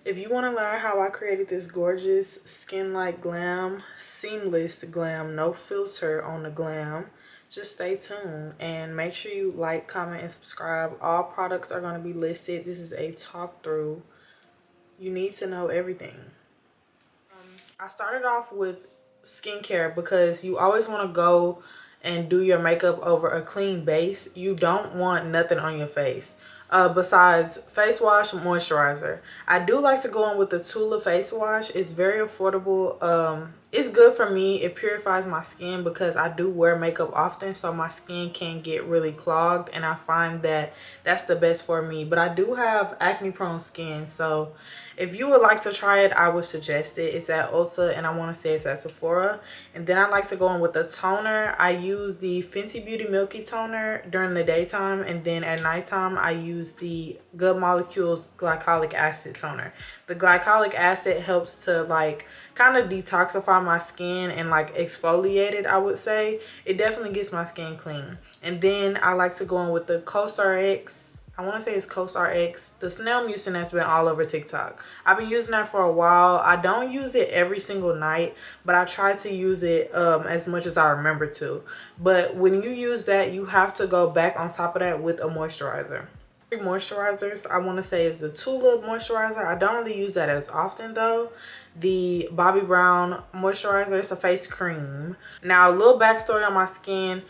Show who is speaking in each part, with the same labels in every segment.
Speaker 1: If you want to learn how I created this gorgeous skin like glam, seamless glam, no filter on the glam, just stay tuned and make sure you like, comment, and subscribe. All products are going to be listed. This is a talk through. You need to know everything. I started off with skincare because you always want to go and do your makeup over a clean base. You don't want nothing on your face besides face wash, moisturizer. I do like to go in with the Tula face wash. It's very affordable. It's good for me. It purifies my skin because I do wear makeup often, so my skin can get really clogged, and I find that that's the best for me. But I do have acne prone skin, so if you would like to try it, I would suggest it. It's at Ulta, and I want to say it's at Sephora. And then I like to go in with the toner. I use the Fenty Beauty Milky Toner during the daytime, and then at nighttime I use the Good Molecules Glycolic Acid Toner. The glycolic acid helps to like kind of detoxify my skin and like exfoliate it, I would say. It definitely gets my skin clean. And then I like to go in with the CoStar X. I want to say it's CoStar X, the snail mucin that's been all over TikTok. I've been using that for a while. I don't use it every single night, but I try to use it as much as I remember to. But when you use that, you have to go back on top of that with a moisturizer. Moisturizers, I want to say, is the Tula moisturizer. I don't really use that as often though. The Bobbi Brown moisturizer, it's a face cream. Now, a little backstory on my skin.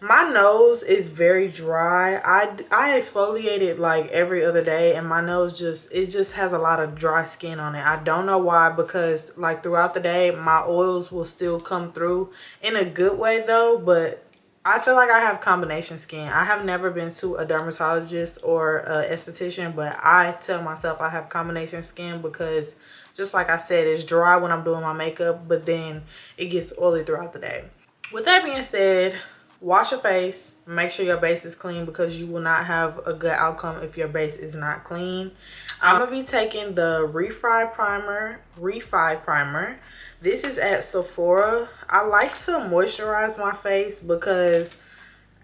Speaker 1: My nose is very dry. I exfoliate it like every other day, and my nose just has a lot of dry skin on it. I don't know why, because like throughout the day my oils will still come through in a good way though, but I feel like I have combination skin. I have never been to a dermatologist or a esthetician, but I tell myself I have combination skin because just like I said, it's dry when I'm doing my makeup, but then it gets oily throughout the day. With that being said, wash your face. Make sure your base is clean because you will not have a good outcome if your base is not clean. I'm going to be taking the Refi Primer. This is at Sephora. I like to moisturize my face because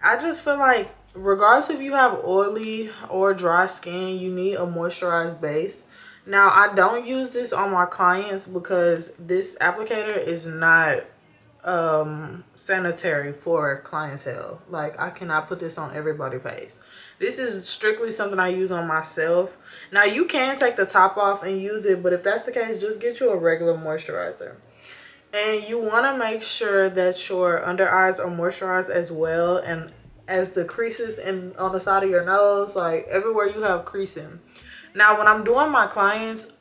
Speaker 1: I just feel like regardless if you have oily or dry skin, you need a moisturized base. Now, I don't use this on my clients because this applicator is not sanitary for clientele. Like, I cannot put this on everybody's face. This is strictly something I use on myself. Now, you can take the top off and use it, but if that's the case, just get you a regular moisturizer. And you want to make sure that your under eyes are moisturized as well, and as the creases and on the side of your nose, like everywhere you have creasing. Now, when I'm doing my clients,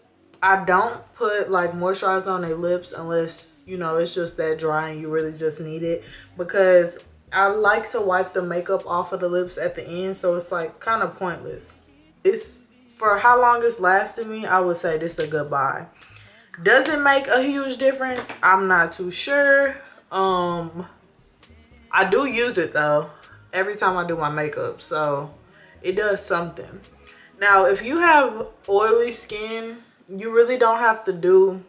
Speaker 1: I don't put like moisturizer on their lips unless, you know, it's just that dry and you really just need it, because I like to wipe the makeup off of the lips at the end, so it's like kind of pointless. It's for how long it's lasted me, I would say this is a good buy. Does it make a huge difference? I'm not too sure. I do use it though every time I do my makeup, so it does something. Now, if you have oily skin, you really don't have to do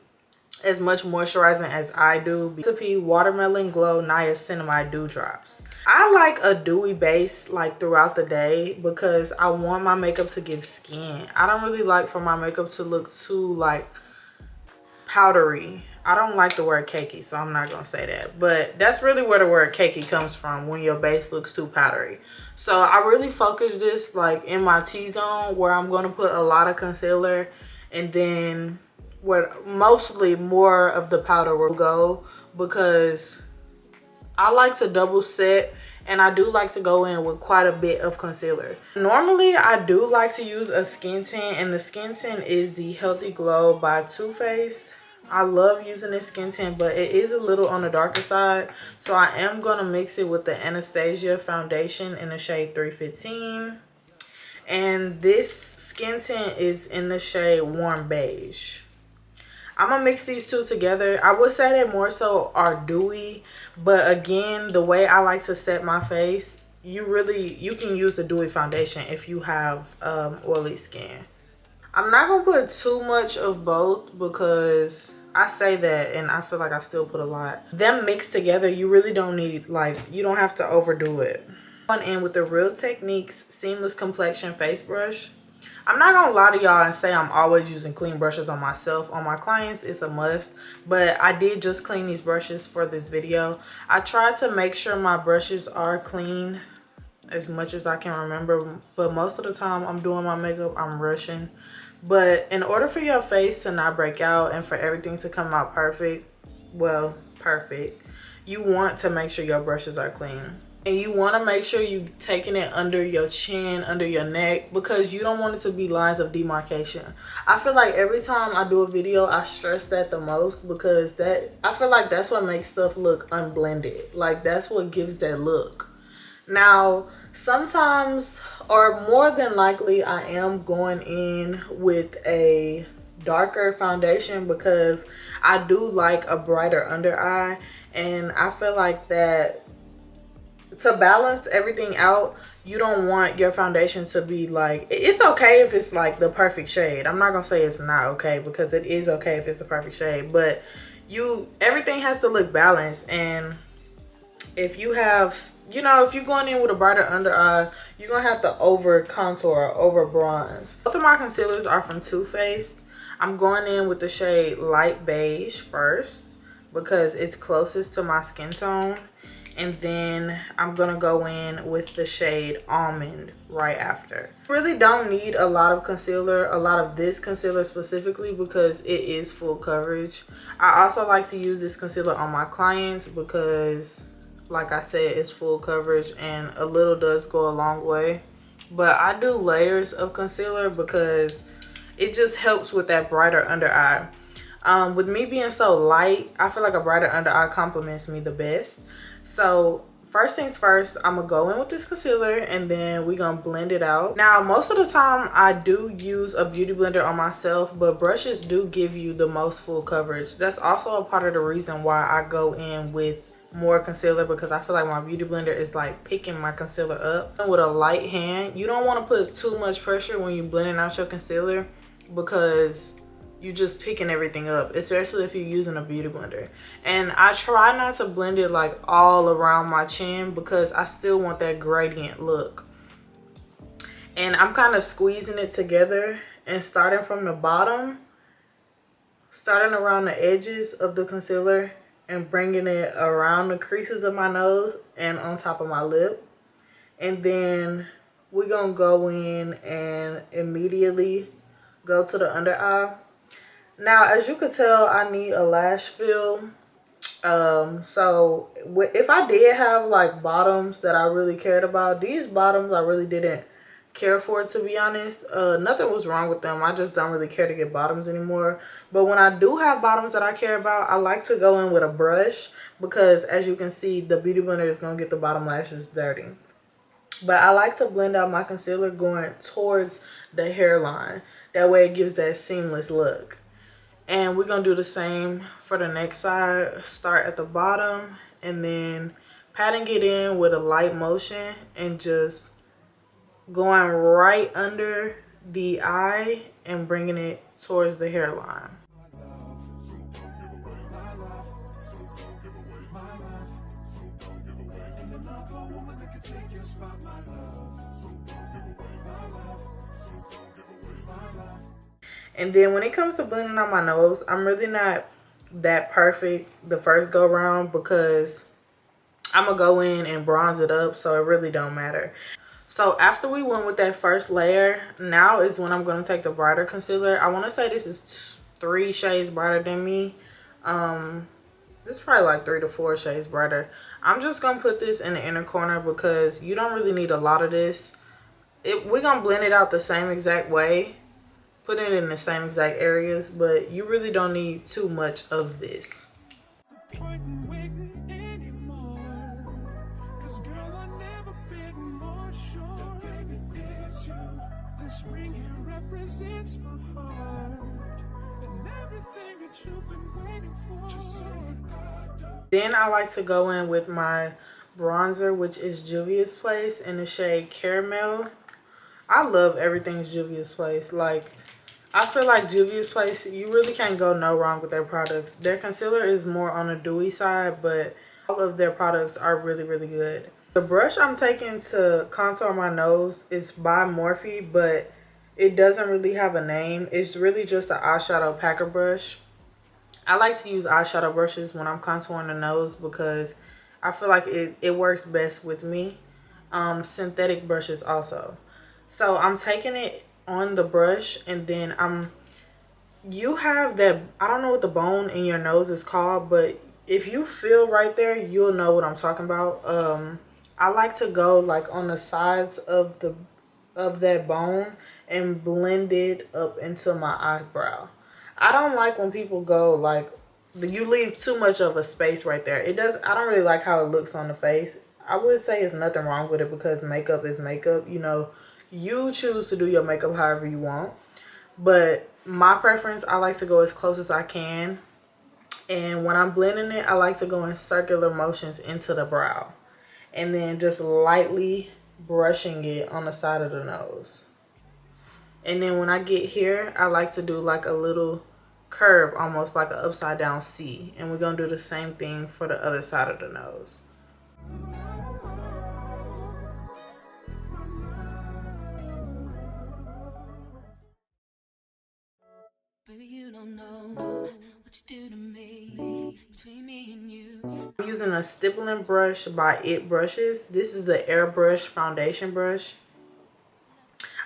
Speaker 1: as much moisturizing as I do. Recipe Watermelon Glow Niacinamide Dew Drops. I like a dewy base like throughout the day because I want my makeup to give skin. I don't really like for my makeup to look too like powdery. I don't like the word cakey, so I'm not gonna say that, but that's really where the word cakey comes from, when your base looks too powdery. So I really focus this like in my T-zone, where I'm gonna put a lot of concealer, and then where mostly more of the powder will go, because I like to double set, and I do like to go in with quite a bit of concealer. Normally, I do like to use a skin tint, and the skin tint is the Healthy Glow by Too Faced. I love using this skin tint, but it is a little on the darker side, so I am going to mix it with the Anastasia foundation in the shade 315. And this skin tint is in the shade Warm Beige. I'm gonna mix these two together. I would say they more so are dewy, but again, the way I like to set my face, you can use a dewy foundation if you have oily skin. I'm not gonna put too much of both because I say that and I feel like I still put a lot. Them mixed together, you really don't need, like, you don't have to overdo it. On in with the Real Techniques Seamless Complexion Face Brush. I'm not gonna lie to y'all and say I'm always using clean brushes on myself. On my clients, it's a must. But I did just clean these brushes for this video. I tried to make sure my brushes are clean as much as I can remember. But most of the time I'm doing my makeup, I'm rushing. But in order for your face to not break out and for everything to come out perfect, well, perfect, you want to make sure your brushes are clean. And you want to make sure you're taking it under your chin, under your neck, because you don't want it to be lines of demarcation. I feel like every time I do a video, I stress that the most, because I feel like that's what makes stuff look unblended. Like, that's what gives that look. Now, sometimes, or more than likely, I am going in with a darker foundation because I do like a brighter under eye. And I feel like that to balance everything out, you don't want your foundation to be like, it's okay if it's like the perfect shade. I'm not gonna say it's not okay, because it is okay if it's the perfect shade, but everything has to look balanced. And if you have, you know, if you're going in with a brighter under eye, you're gonna have to over contour or over bronze. Both of my concealers are from Too Faced. I'm going in with the shade light beige first because it's closest to my skin tone. And then I'm gonna go in with the shade almond right after. Really don't need a lot of concealer, a lot of this concealer specifically, because it is full coverage. I also like to use this concealer on my clients because, like I said, it's full coverage and a little does go a long way. But I do layers of concealer because it just helps with that brighter under eye. With me being so light, I feel like a brighter under eye complements me the best. So first things first, I'm gonna go in with this concealer and then we're gonna blend it out. Now, most of the time I do use a beauty blender on myself, but brushes do give you the most full coverage. That's also a part of the reason why I go in with more concealer, because I feel like my beauty blender is like picking my concealer up. With a light hand, you don't want to put too much pressure when you're blending out your concealer, because you just picking everything up, especially if you're using a beauty blender. And I try not to blend it like all around my chin because I still want that gradient look. And I'm kind of squeezing it together and starting from the bottom, starting around the edges of the concealer and bringing it around the creases of my nose and on top of my lip. And then we're gonna go in and immediately go to the under eye. Now, as you can tell, I need a lash fill. So if I did have like bottoms that I really cared about, these bottoms I really didn't care for, to be honest. Nothing was wrong with them. I just don't really care to get bottoms anymore. But when I do have bottoms that I care about, I like to go in with a brush, because as you can see, the beauty blender is gonna get the bottom lashes dirty. But I like to blend out my concealer going towards the hairline. That way it gives that seamless look. And we're gonna do the same for the next side. Start at the bottom and then patting it in with a light motion and just going right under the eye and bringing it towards the hairline. And then when it comes to blending on my nose, I'm really not that perfect the first go round, because I'm gonna go in and bronze it up, so it really don't matter. So after we went with that first layer, now is when I'm gonna take the brighter concealer. I want to say this is 3 shades brighter than me. This is probably like 3 to 4 shades brighter. I'm just gonna put this in the inner corner because you don't really need a lot of this. We're gonna blend it out the same exact way, put it in the same exact areas, but you really don't need too much of this. Then I like to go in with my bronzer, which is Juvia's Place in the shade Caramel. I love everything's Juvia's Place. Like, I feel like Juvia's Place, you really can't go no wrong with their products. Their concealer is more on the dewy side, but all of their products are really, really good. The brush I'm taking to contour my nose is by Morphe, but It doesn't really have a name. It's really just an eyeshadow packer brush. I like to use eyeshadow brushes when I'm contouring the nose because I feel like it works best with me. Synthetic brushes also. So I'm taking it on the brush, and then you have that, I don't know what the bone in your nose is called, but if you feel right there, you'll know what I'm talking about. I like to go like on the sides of that bone and blend it up into my eyebrow. I don't like when people go like, you leave too much of a space right there. I don't really like how it looks on the face. I would say it's nothing wrong with it because makeup is makeup. You know, you choose to do your makeup however you want. But my preference, I like to go as close as I can. And when I'm blending it, I like to go in circular motions into the brow. And then just lightly brushing it on the side of the nose. And then when I get here, I like to do like a little curve, almost like an upside down C. And we're going to do the same thing for the other side of the nose. Baby, you don't know what you do to me, between me and you. I'm using a stippling brush by It Brushes. This is the Airbrush foundation brush.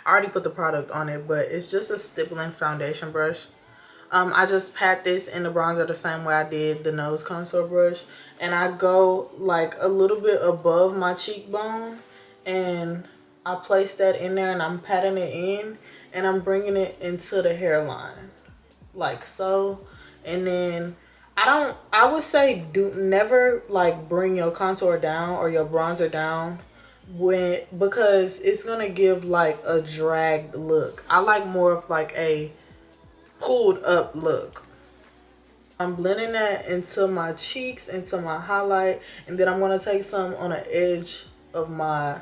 Speaker 1: I already put the product on it, but it's just a stippling foundation brush. I just pat this in the bronzer the same way I did the nose contour brush. And I go like a little bit above my cheekbone. And I place that in there and I'm patting it in. And I'm bringing it into the hairline. Like so. And then I would say never like bring your contour down or your bronzer down because it's gonna give like a dragged look. I like more of like a pulled up look. I'm blending that into my cheeks, into my highlight, and then I'm going to take some on the edge of my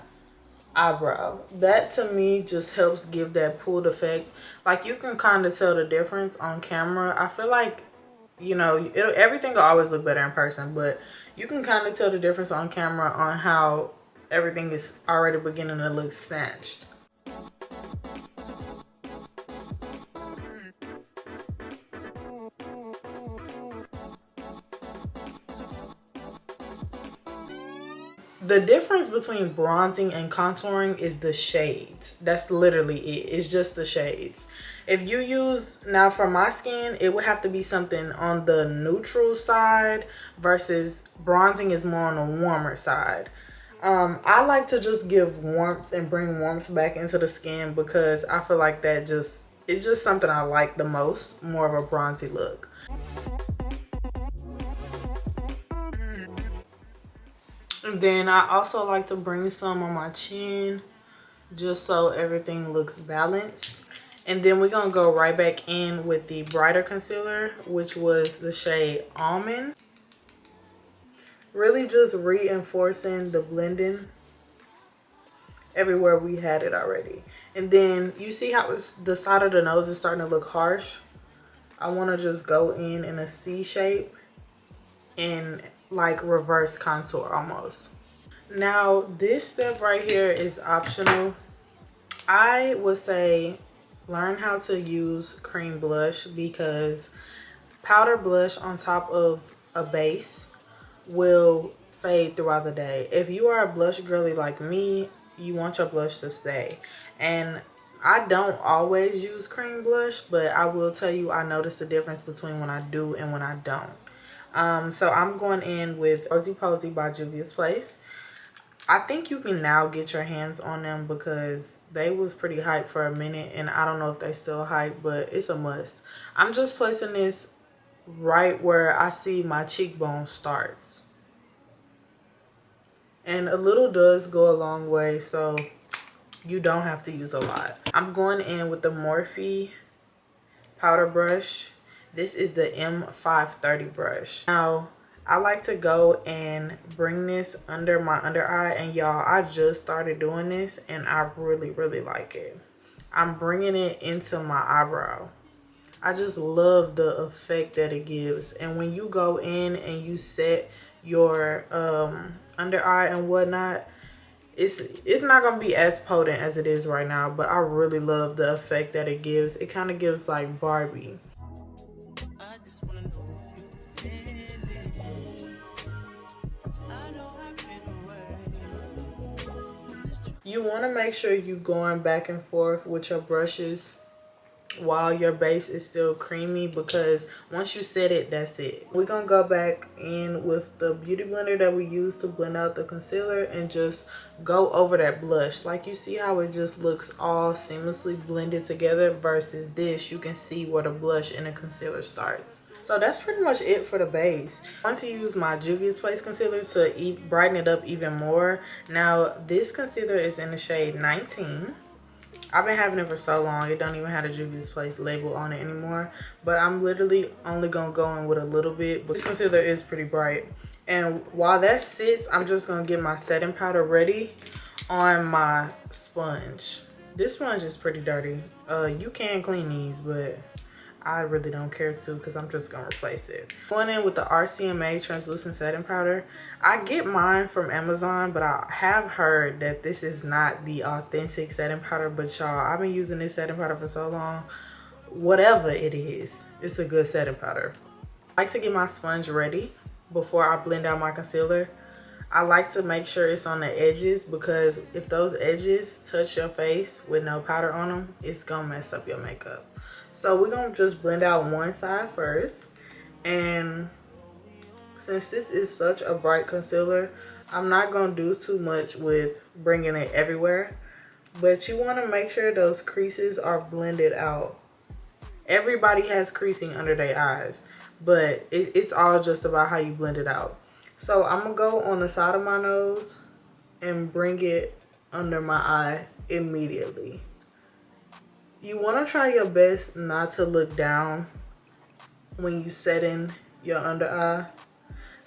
Speaker 1: eyebrow. That to me just helps give that pulled effect. Like you can kind of tell the difference on camera. I feel like, you know, everything will always look better in person, but you can kind of tell the difference on camera on how everything is already beginning to look snatched. The difference between bronzing and contouring is the shades. That's literally it. It's just the shades. If you use, now for my skin, it would have to be something on the neutral side versus bronzing is more on the warmer side. I like to just give warmth and bring warmth back into the skin because I feel like it's just something I like the most, more of a bronzy look. And then I also like to bring some on my chin just so everything looks balanced. And then we're going to go right back in with the brighter concealer, which was the shade Almond. Really just reinforcing the blending everywhere we had it already. And then you see how the side of the nose is starting to look harsh. I want to just go in a C shape and like reverse contour almost. Now this step right here is optional. I would say learn how to use cream blush because powder blush on top of a base will fade throughout the day. If you are a blush girly like me, you want your blush to stay. And I don't always use cream blush, but I will tell you I notice the difference between when I do and when I don't. So I'm going in with Rosy Posy by Juvia's Place. I think you can now get your hands on them because they was pretty hyped for a minute and I don't know if they still hype, but it's a must. I'm just placing this right where I see my cheekbone starts. And a little does go a long way, so you don't have to use a lot. I'm going in with the Morphe powder brush. This is the M530 brush. Now, I like to go and bring this under my under eye. And y'all, I just started doing this and I really, really like it. I'm bringing it into my eyebrow. I just love the effect that it gives. And when you go in and you set your under eye and whatnot, It's not gonna be as potent as it is right now, but I really love the effect that it gives. It kind of gives like Barbie. You want to make sure you going back and forth with your brushes while your base is still creamy, because once you set it, that's it. We're gonna go back in with the beauty blender that we used to blend out the concealer and just go over that blush. Like, you see how it just looks all seamlessly blended together, versus this, you can see where the blush and the concealer starts. So that's pretty much it for the base. I want to use my Juvia's Place concealer to brighten it up even more. Now this concealer is in the shade 19. I've been having it for so long, it don't even have the Juvia's Place label on it anymore. But I'm literally only gonna go in with a little bit. But this concealer is pretty bright. And while that sits, I'm just gonna get my setting powder ready on my sponge. This sponge is pretty dirty. You can clean these, but I really don't care to, because I'm just gonna replace it. Going in with the RCMA translucent setting powder. I get mine from Amazon, but I have heard that this is not the authentic setting powder. But y'all, I've been using this setting powder for so long. Whatever it is, it's a good setting powder. I like to get my sponge ready before I blend out my concealer. I like to make sure it's on the edges, because if those edges touch your face with no powder on them, it's gonna mess up your makeup. So we're gonna just blend out one side first. And since this is such a bright concealer, I'm not gonna do too much with bringing it everywhere, but you want to make sure those creases are blended out. Everybody has creasing under their eyes, but it's all just about how you blend it out. So I'm gonna go on the side of my nose and bring it under my eye immediately. You want to try your best not to look down when you set in your under eye.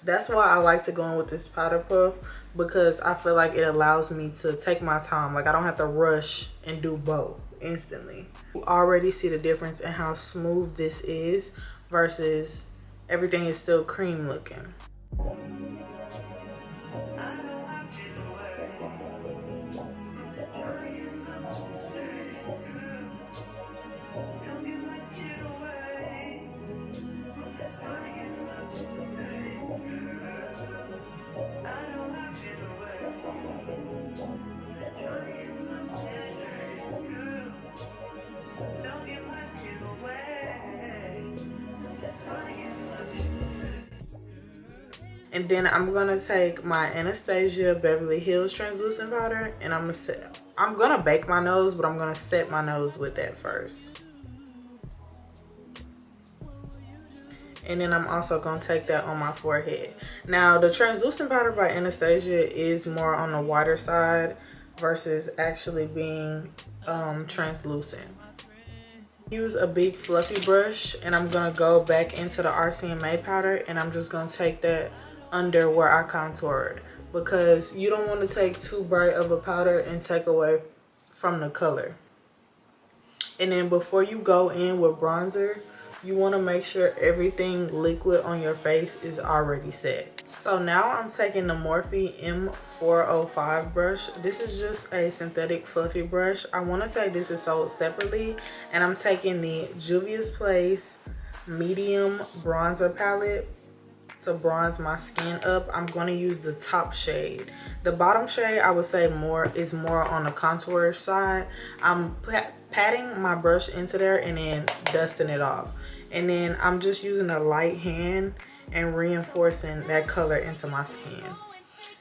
Speaker 1: That's why I like to go in with this powder puff, because I feel like it allows me to take my time. Like, I don't have to rush and do both instantly. You already see the difference in how smooth this is versus everything is still cream looking. And then I'm gonna take my Anastasia Beverly Hills translucent powder, and I'm gonna bake my nose, but I'm gonna set my nose with that first. And then I'm also gonna take that on my forehead. Now the translucent powder by Anastasia is more on the whiter side versus actually being translucent. Use a big fluffy brush, and I'm gonna go back into the RCMA powder, and I'm just gonna take that under where I contoured, because you don't want to take too bright of a powder and take away from the color. And then before you go in with bronzer, you want to make sure everything liquid on your face is already set. So now I'm taking the Morphe M405 brush. This is just a synthetic fluffy brush. I want to say this is sold separately. And I'm taking the Juvia's Place medium bronzer palette to bronze my skin up. I'm going to use the top shade. The bottom shade, I would say is more on the contour side. I'm patting my brush into there and then dusting it off. And then I'm just using a light hand and reinforcing that color into my skin.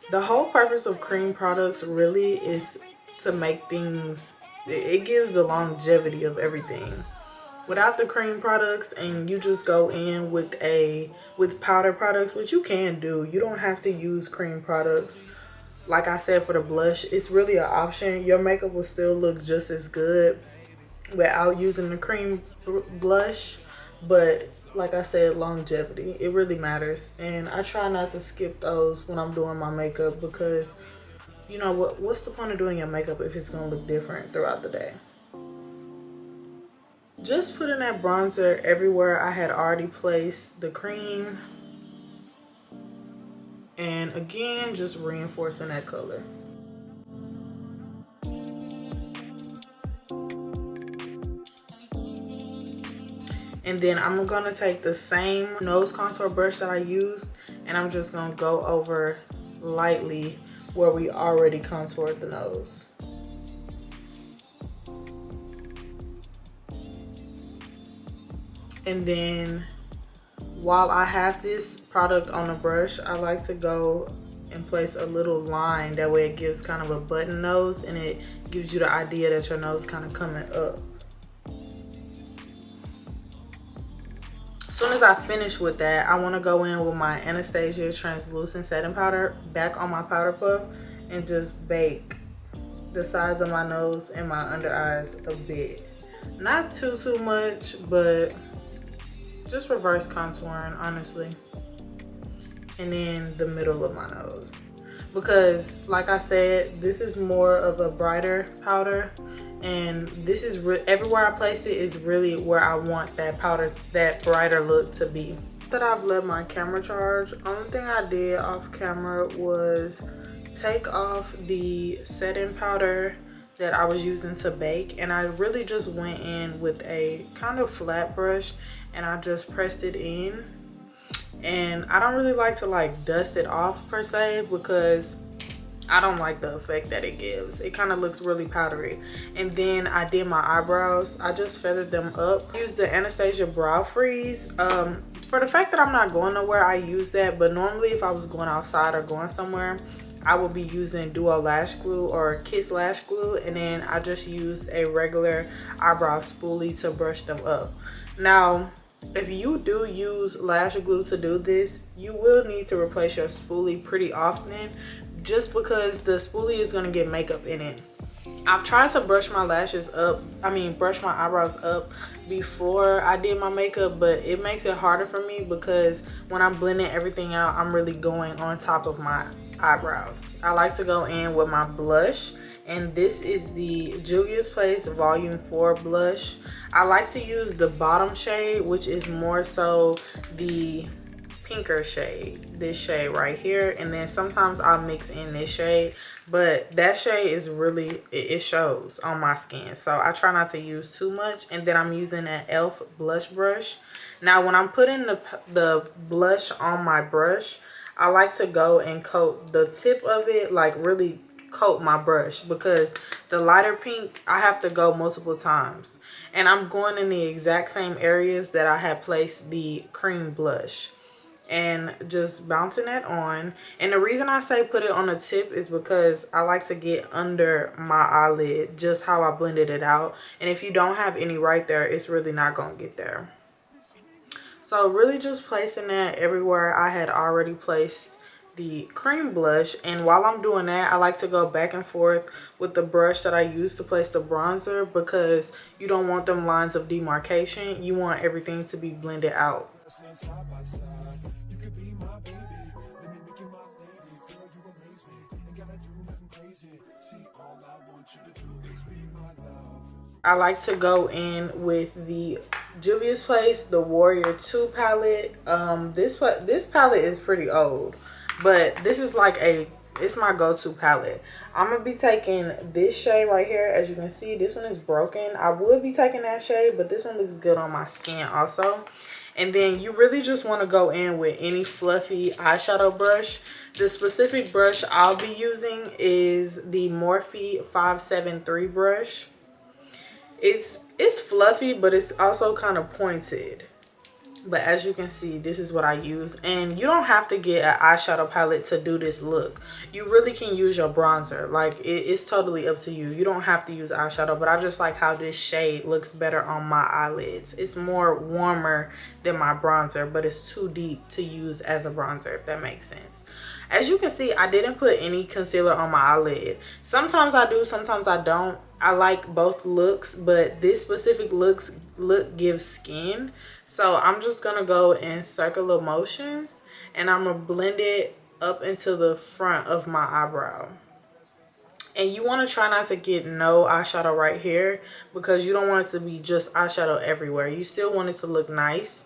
Speaker 1: The whole purpose of cream products really is to make things, it gives the longevity of everything. Without the cream products, and you just go in with powder products, which you can do. You don't have to use cream products. Like I said, for the blush, it's really an option. Your makeup will still look just as good without using the cream blush. But like I said, longevity, it really matters. And I try not to skip those when I'm doing my makeup, because you know what's the point of doing your makeup if it's gonna look different throughout the day? Just putting that bronzer everywhere I had already placed the cream. And again, just reinforcing that color. And then I'm gonna take the same nose contour brush that I used, and I'm just gonna go over lightly where we already contoured the nose. And then while I have this product on the brush, I like to go and place a little line. That way it gives kind of a button nose, and it gives you the idea that your nose kind of coming up. As soon as I finish with that, I want to go in with my Anastasia translucent setting powder back on my powder puff and just bake the sides of my nose and my under eyes a bit. Not too much, but just reverse contouring, honestly. And then the middle of my nose, because like I said, this is more of a brighter powder, and this is everywhere I place it is really where I want that powder, that brighter look to be. That I've let my camera charge, only thing I did off camera was take off the setting powder that I was using to bake, and I really just went in with a kind of flat brush and I just pressed it in. And I don't really like to like dust it off per se, because I don't like the effect that it gives. It kind of looks really powdery. And then I did my eyebrows. I just feathered them up. I used the Anastasia Brow Freeze. For the fact that I'm not going nowhere, I use that. But normally if I was going outside or going somewhere, I would be using Duo Lash Glue or Kiss Lash Glue. And then I just used a regular eyebrow spoolie to brush them up. Now, if you do use lash glue to do this, you will need to replace your spoolie pretty often, just because the spoolie is going to get makeup in it. I've tried to brush my lashes up, brush my eyebrows up before I did my makeup, but it makes it harder for me because when I'm blending everything out, I'm really going on top of my eyebrows. I like to go in with my blush, and this is the Juvia's Place Volume 4 blush. I like to use the bottom shade, which is more so the pinker shade, this shade right here, and then sometimes I'll mix in this shade, but that shade is really, it shows on my skin, so I try not to use too much. And then I'm using an e.l.f. blush brush. Now when I'm putting the blush on my brush, I like to go and coat the tip of it, like really coat my brush, because the lighter pink I have to go multiple times, and I'm going in the exact same areas that I had placed the cream blush, and just bouncing that on. And the reason I say put it on the tip is because I like to get under my eyelid, just how I blended it out, and if you don't have any right there, it's really not gonna get there. So really just placing that everywhere I had already placed the cream blush. And while I'm doing that, I like to go back and forth with the brush that I used to place the bronzer, because you don't want them lines of demarcation. You want everything to be blended out. I like to go in with the Juvia's Place, the Warrior 2 palette. This palette is pretty old, but this is like it's my go-to palette. I'm gonna be taking this shade right here. As you can see, this one is broken. I would be taking that shade, but this one looks good on my skin also. And then you really just want to go in with any fluffy eyeshadow brush. The specific brush I'll be using is the Morphe 573 brush. It's fluffy, but it's also kind of pointed. But as you can see, this is what I use. And you don't have to get an eyeshadow palette to do this look. You really can use your bronzer. Like, it's totally up to you. You don't have to use eyeshadow, but I just like how this shade looks better on my eyelids. It's more warmer than my bronzer, but it's too deep to use as a bronzer, if that makes sense. As you can see, I didn't put any concealer on my eyelid. Sometimes I do, sometimes I don't. I like both looks, but this specific look gives skin. So I'm just going to go in circular motions, and I'm going to blend it up into the front of my eyebrow. And you want to try not to get no eyeshadow right here, because you don't want it to be just eyeshadow everywhere. You still want it to look nice.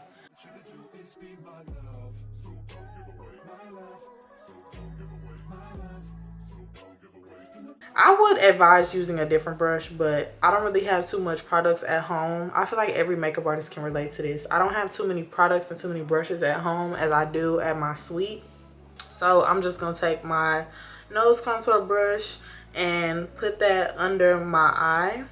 Speaker 1: I would advise using a different brush, but I don't really have too much products at home. I feel like every makeup artist can relate to this. I don't have too many products and too many brushes at home as I do at my suite. So I'm just going to take my nose contour brush and put that under my eye,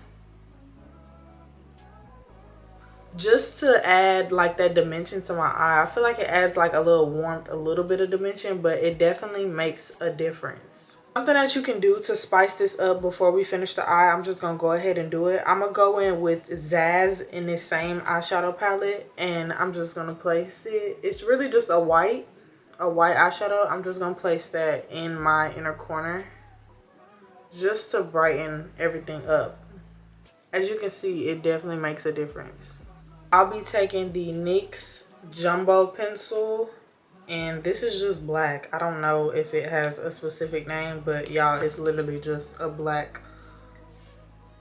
Speaker 1: just to add like that dimension to my eye. I feel like it adds like a little warmth, a little bit of dimension, but it definitely makes a difference. Something that you can do to spice this up before we finish the eye, I'm just gonna go ahead and do it. I'm gonna go in with Zazz in this same eyeshadow palette, and I'm just gonna place it. It's really just a white eyeshadow. I'm just gonna place that in my inner corner just to brighten everything up. As you can see, it definitely makes a difference. I'll be taking the NYX Jumbo Pencil, and this is just black. I don't know if it has a specific name, but y'all, it's literally just a black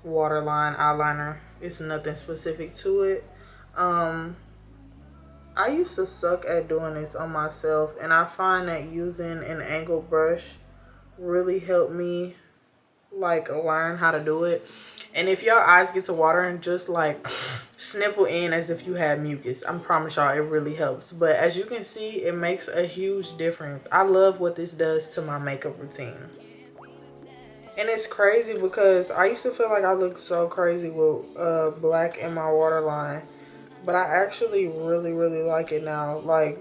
Speaker 1: waterline eyeliner. It's nothing specific to it. I used to suck at doing this on myself, and I find that using an angled brush really helped me like learn how to do it. And if your eyes get to watering, just like sniffle in as if you had mucus. I promise y'all, it really helps. But as you can see, it makes a huge difference. I love what this does to my makeup routine. And it's crazy because I used to feel like I looked so crazy with black in my waterline, but I actually really like it now. Like,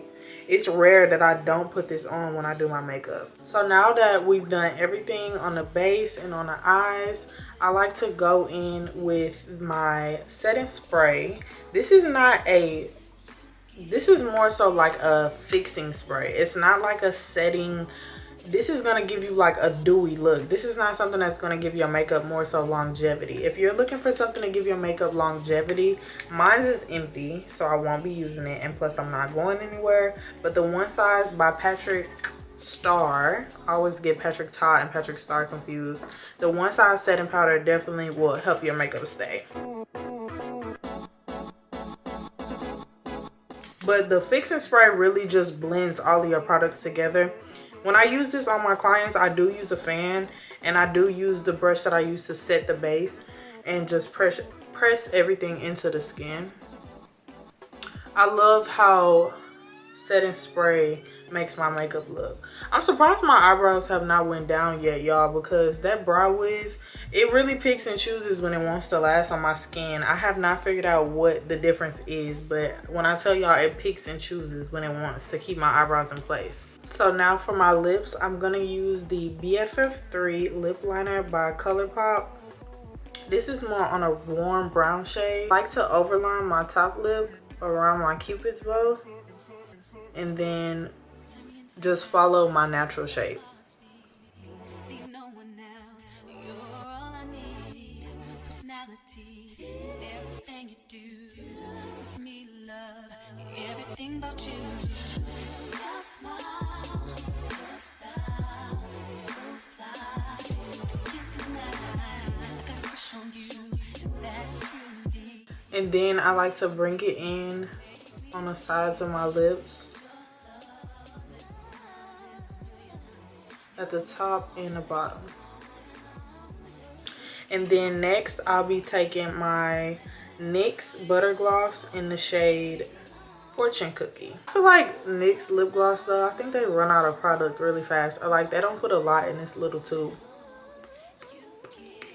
Speaker 1: it's rare that I don't put this on when I do my makeup. So now that we've done everything on the base and on the eyes, I like to go in with my setting spray. This is more so like a fixing spray. It's not like a setting. This is going to give you like a dewy look. This is not something that's going to give your makeup more so longevity. If you're looking for something to give your makeup longevity, mine is empty, so I won't be using it. And plus, I'm not going anywhere. But the One Size by Patrick Star, I always get Patrick Ta and Patrick Star confused. The One Size setting powder definitely will help your makeup stay. But the fixing spray really just blends all of your products together. When I use this on my clients, I do use a fan, and I do use the brush that I use to set the base and just press everything into the skin. I love how setting spray makes my makeup look. I'm surprised my eyebrows have not went down yet, y'all, because that brow wiz, it really picks and chooses when it wants to last on my skin. I have not figured out what the difference is, but when I tell y'all, it picks and chooses when it wants to keep my eyebrows in place. So now for my lips, I'm gonna use the BFF3 lip liner by ColourPop. This is more on a warm brown shade. I like to overline my top lip around my cupid's bow, and then just follow my natural shape. And then I like to bring it in on the sides of my lips, at the top and the bottom. And then next I'll be taking my NYX Butter Gloss in the shade Fortune Cookie. I feel like NYX lip gloss though, I think they run out of product really fast, or like they don't put a lot in this little tube.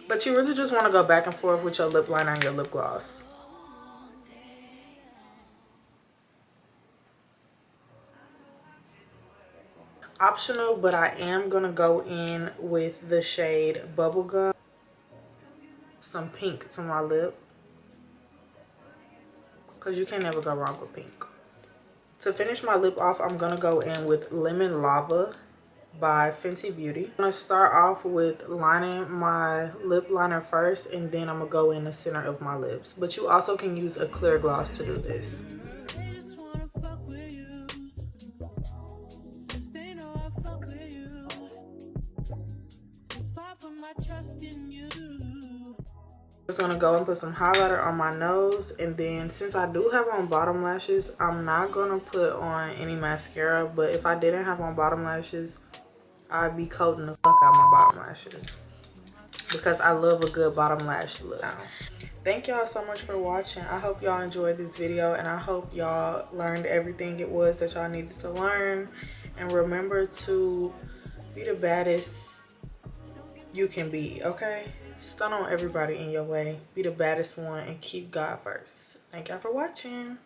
Speaker 1: But you really just want to go back and forth with your lip liner and your lip gloss. Optional, but I am gonna go in with the shade Bubblegum. Some pink to my lip, because you can never go wrong with pink. To finish my lip off, I'm gonna go in with Lemon Lava by Fenty Beauty. I'm gonna start off with lining my lip liner first, and then I'm gonna go in the center of my lips. But you also can use a clear gloss to do this. I'm just gonna go and put some highlighter on my nose, and then since I do have on bottom lashes, I'm not gonna put on any mascara. But if I didn't have on bottom lashes, I'd be coating the fuck out my bottom lashes. because I love a good bottom lash look. Thank y'all so much for watching. I hope y'all enjoyed this video, and I hope y'all learned everything it was that y'all needed to learn. And remember to be the baddest you can be, okay? Stun on everybody in your way. Be the baddest one and keep God first. Thank y'all for watching.